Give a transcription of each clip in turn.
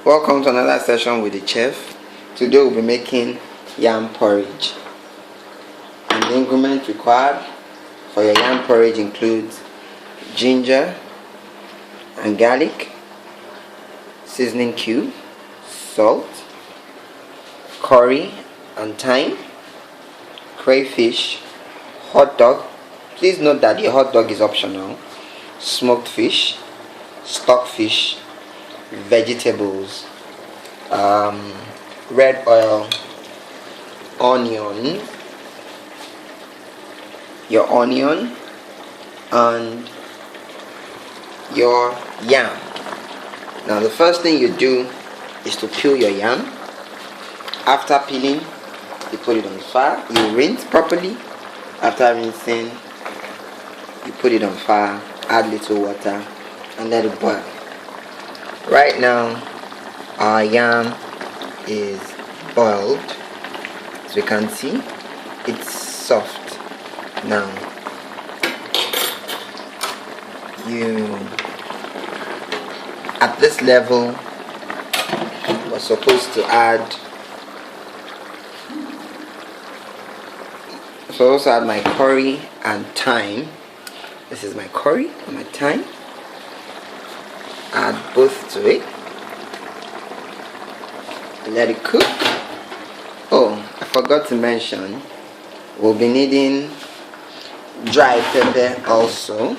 Welcome to another session with the chef. Today we'll be making yam porridge. And the ingredients required for your yam porridge includes ginger and garlic, seasoning cube, salt, curry and thyme, crayfish, hot dog. Please note that the hot dog is optional. Smoked fish, stockfish, vegetables, red oil, onion, your onion, and your yam. Now the first thing you do is to peel your yam. After peeling, you put it on fire. You rinse properly. After rinsing, you put it on fire, add little water and let it boil. Right now our yam is boiled. As you can see, it's soft. Now at this level we're supposed to add my curry and thyme. This is my curry and my thyme. Add both to it. Let it cook. Oh, I forgot to mention, we'll be needing dry pepper also.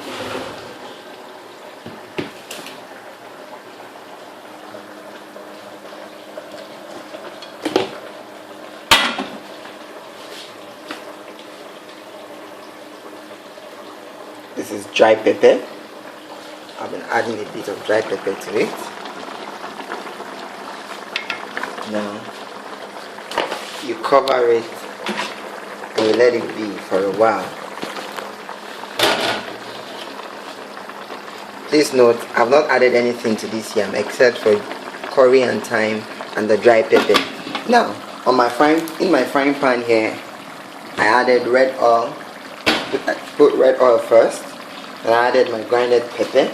This is dry pepper. I've been adding a bit of dry pepper to it. Now you cover it and you let it be for a while. Please note, I've not added anything to this yam except for curry and thyme and the dry pepper. Now in my frying pan here, I added red oil. I put red oil first, and I added my grinded pepper,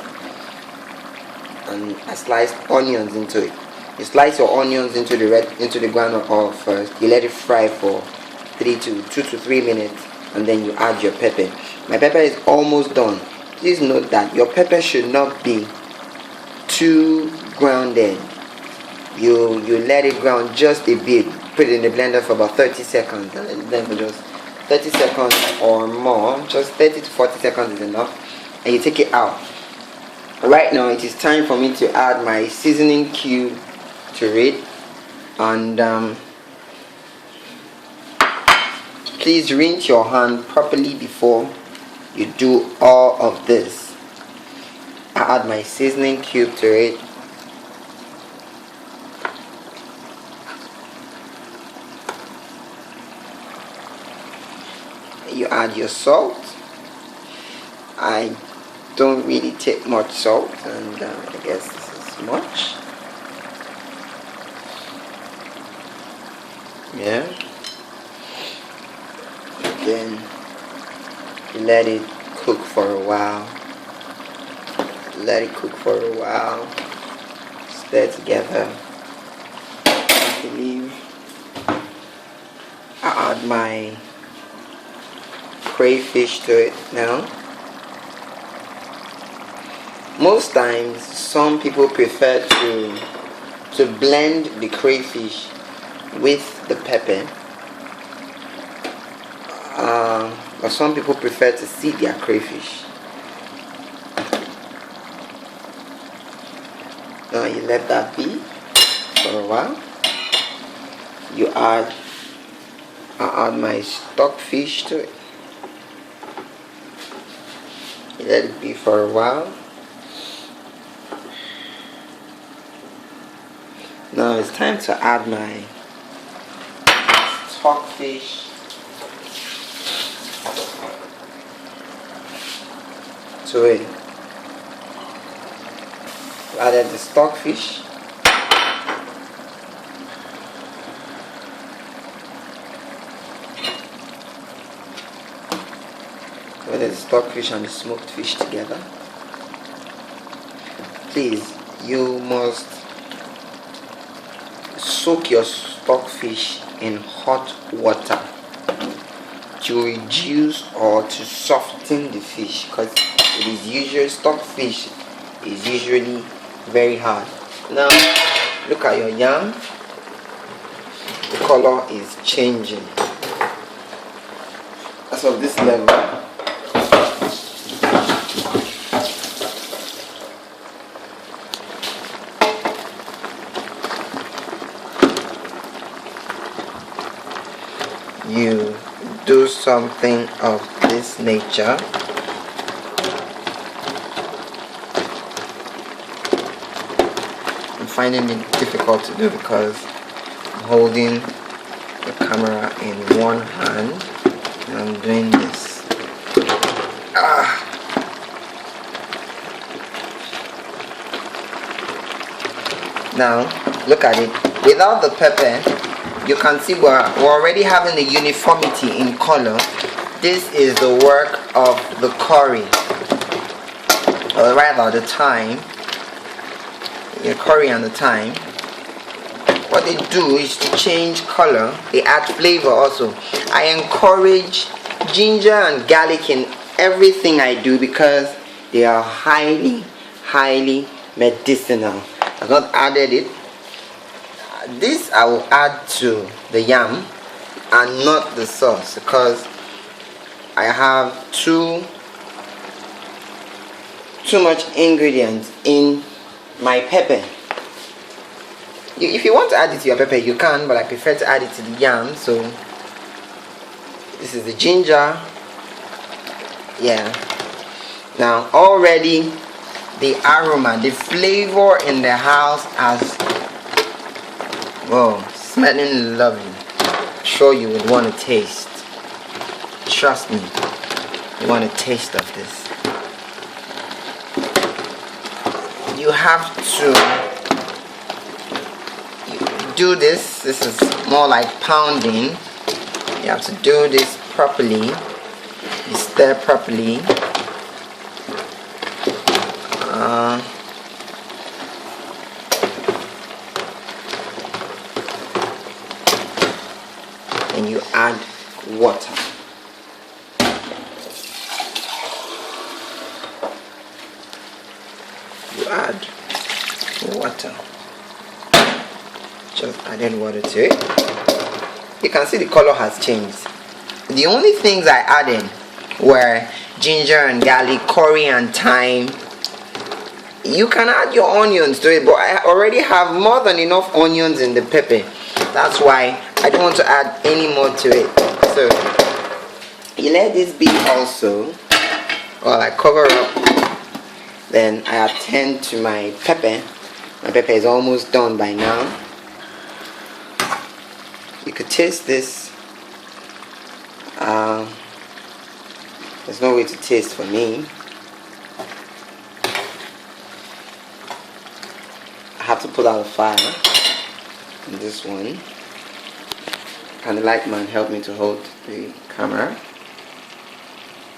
and I sliced onions into it. You slice your onions into the ground oil first. You let it fry for 2 to 3 minutes, and then you add your pepper. My pepper is almost done. Please note that your pepper should not be too grounded. You let it ground just a bit. Put it in the blender for about 30 seconds, and let it blend for just 30 seconds or more. Just 30 to 40 seconds is enough, and you take it out. Right now it is time for me to add my seasoning cube to it, and please rinse your hand properly before you do all of this. I add my seasoning cube to it. You add your salt. I don't really take much salt, and I guess this is much. Yeah. Then you let it cook for a while. Let it cook for a while. Stir together. I believe I add my crayfish to it now. Most times some people prefer to blend the crayfish with the pepper, but some people prefer to seed their crayfish. Now you let that be for a while. I add my stockfish to it. You let it be for a while. Now it's time to add my stockfish to it. Added the stockfish. Added the stockfish and the smoked fish together. Please, you must soak your stockfish in hot water to reduce or to soften the fish, because it is usually stockfish is usually very hard. Now look at your yam. The color is changing. As of this level, you do something of this nature. I'm finding it difficult to do because I'm holding the camera in one hand and I'm doing this. Now look at it. Without the pepper, you can see we're already having a uniformity in color. This is the work of the curry, or rather the thyme. The curry and the thyme, what they do is to change color. They add flavor also. I encourage ginger and garlic in everything I do because they are highly medicinal. I've not added it. This I will add to the yam and not the sauce because I have too much ingredients in my pepper. If you want to add it to your pepper, you can, but I prefer to add it to the yam. So this is the ginger. Yeah. Now already the aroma, the flavor in the house has, whoa, smelling lovely. I'm sure you would want to taste. Trust me, you want a taste of this. You have to do this. This is more like pounding. You have to do this properly. You stir properly. And you add water. You add water. Just added water to it. You can see the color has changed. The only things I added were ginger and garlic, curry and thyme. You can add your onions to it, but I already have more than enough onions in the pepper. That's why I don't want to add any more to it. So you let this be also while I cover up. Then I attend to my pepper. My pepper is almost done by now. You could taste this. There's no way to taste for me. I have to put out the fire on this one. Can the light man help me to hold the camera?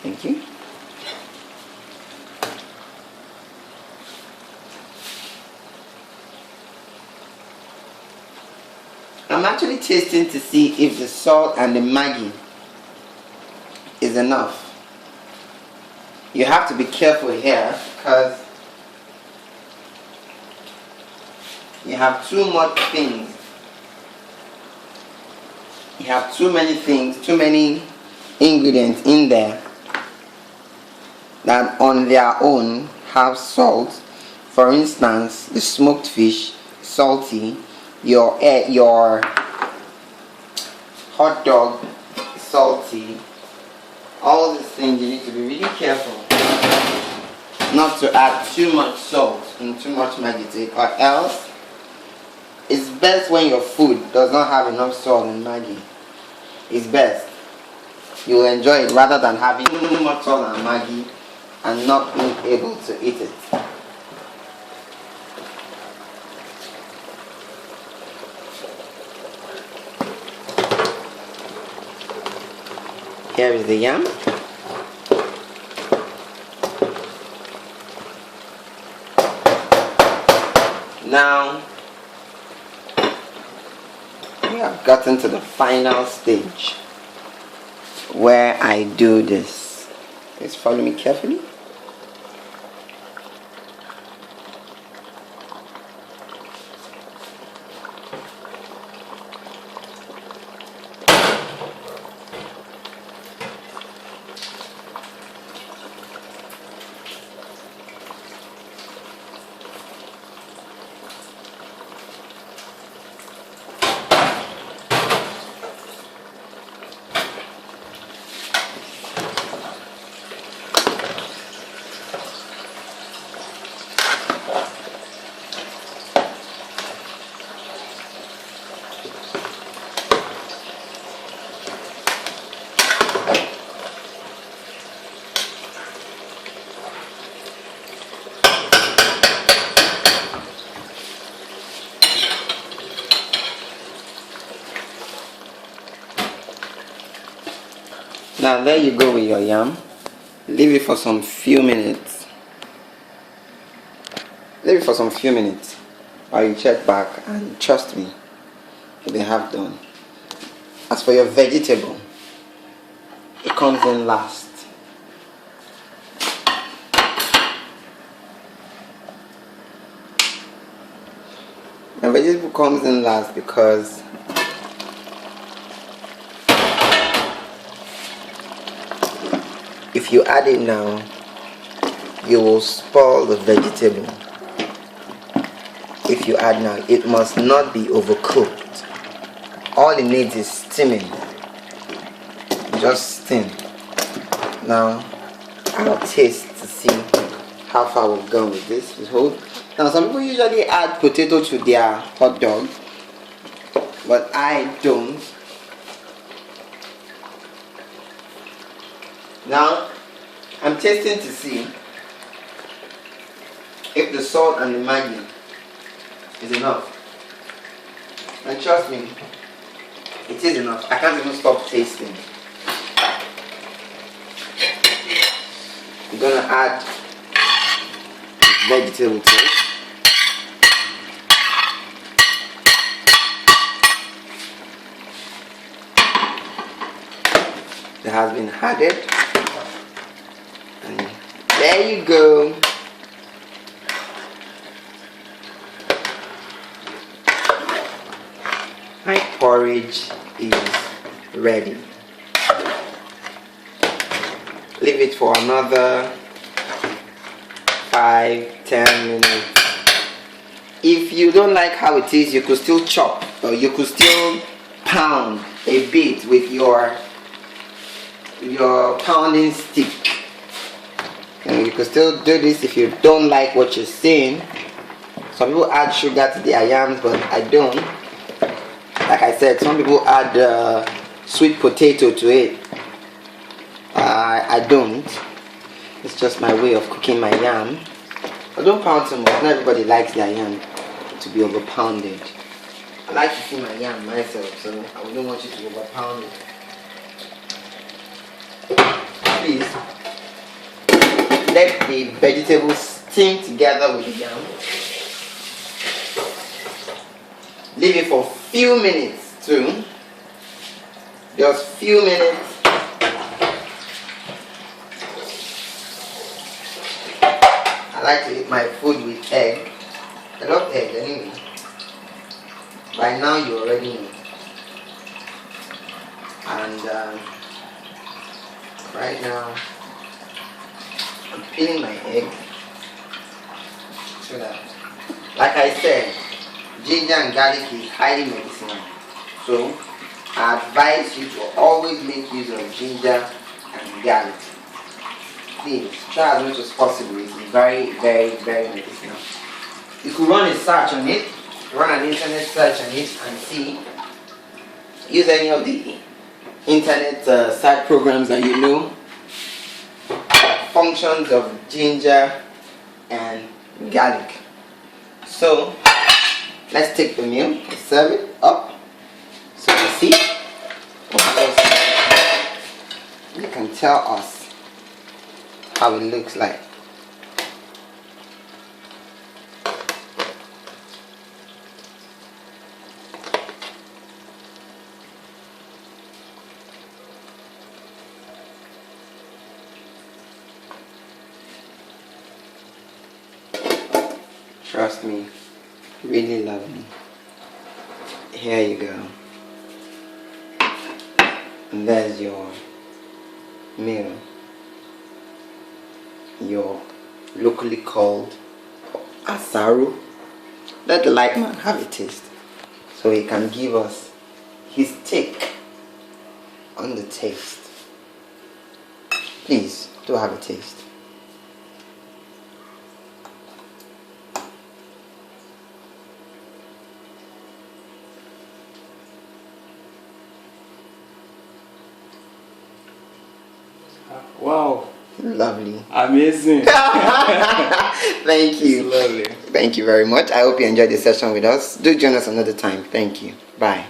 Thank you. I'm actually tasting to see if the salt and the Maggi is enough. You have to be careful here because you have too much things. You have too many things, too many ingredients in there that on their own have salt. For instance, the smoked fish, salty. Your hot dog, salty. All these things you need to be really careful not to add too much salt and too much Maggi to it, or else it's best when your food does not have enough salt and Maggi. It's best. You will enjoy it rather than having too much salt and Maggi and not being able to eat it. Here is the yam. Now we have gotten to the final stage where I do this. Please follow me carefully. Now there you go with your yam. Leave it for some few minutes. Leave it for some few minutes while you check back, and trust me, you'll be half done. As for your vegetable, it comes in last. My vegetable comes in last because if you add it now, you will spoil the vegetable. If you add now, it must not be overcooked. All it needs is steaming. Just steam. Now, I'll taste to see how far we've gone with this. Hold. Now, some people usually add potato to their hot dog, but I don't. Now, I'm tasting to see if the salt and the Maggi is enough. And trust me, it is enough. I can't even stop tasting. I'm gonna add vegetable to it. It has been added. And there you go. My porridge is ready. Leave it for another 5-10 minutes. If you don't like how it is, you could still chop, or you could still pound a bit with your pounding stick. You could still do this if you don't like what you're seeing. Some people add sugar to their yams, but I don't. Like I said, some people add sweet potato to it. I don't. It's just my way of cooking my yam. But don't pound too much. Not everybody likes their yam to be over pounded. I like to see my yam myself, so I wouldn't want you to over pound it. Please let the vegetables steam together with the yam. Leave it for a few minutes too. Just few minutes. I like to eat my food with egg. I love egg anyway. By now you already know. And right now I'm peeling my egg so that, like I said, ginger and garlic is highly medicinal. So I advise you to always make use of ginger and garlic. Please try as much as possible. It's very, very, very medicinal. You could run a search on it, run an internet search on it and see. Use any of the internet search programs that you know. Functions of ginger and garlic. So let's take the meal and serve it up. So you see, of course, you can tell us how it looks like. Trust me. Really lovely. Here you go. And there's your meal. Your locally called asaru. Let the light man have a taste, so he can give us his take on the taste. Please do have a taste. Wow. Lovely. Amazing. Thank you. It's lovely. Thank you very much. I hope you enjoyed the session with us. Do join us another time. Thank you. Bye.